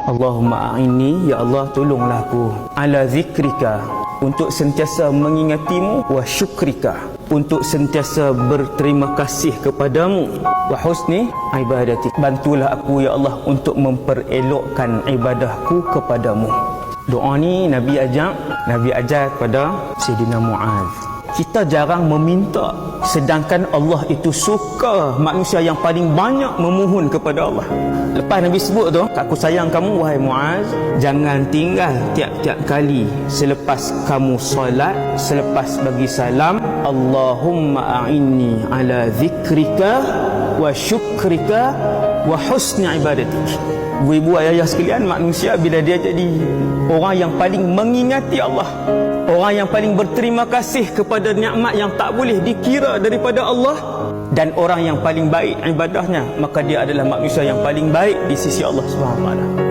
Allahumma a'inni, ya Allah tolonglah aku, ala zikrika, untuk sentiasa mengingatimu, wa syukrika, untuk sentiasa berterima kasih kepadamu, wa husni ibadatik, bantulah aku ya Allah untuk memperelokkan ibadahku kepadamu. Doa ni Nabi ajar kepada Sayyidina Muaz. Kita jarang meminta, sedangkan Allah itu suka manusia yang paling banyak memohon kepada Allah. Lepas Nabi sebut tu, aku sayang kamu wahai Muaz, jangan tinggal tiap-tiap kali selepas kamu solat, selepas bagi salam, Allahumma a'inni ala zikrika wa syukrika wa husni ibadatik. Ibu ayah sekalian, manusia bila dia jadi orang yang paling mengingati Allah, orang yang paling berterima kasih kepada nikmat yang tak boleh dikira daripada Allah, dan orang yang paling baik ibadahnya, maka dia adalah manusia yang paling baik di sisi Allah Subhanahu wa taala.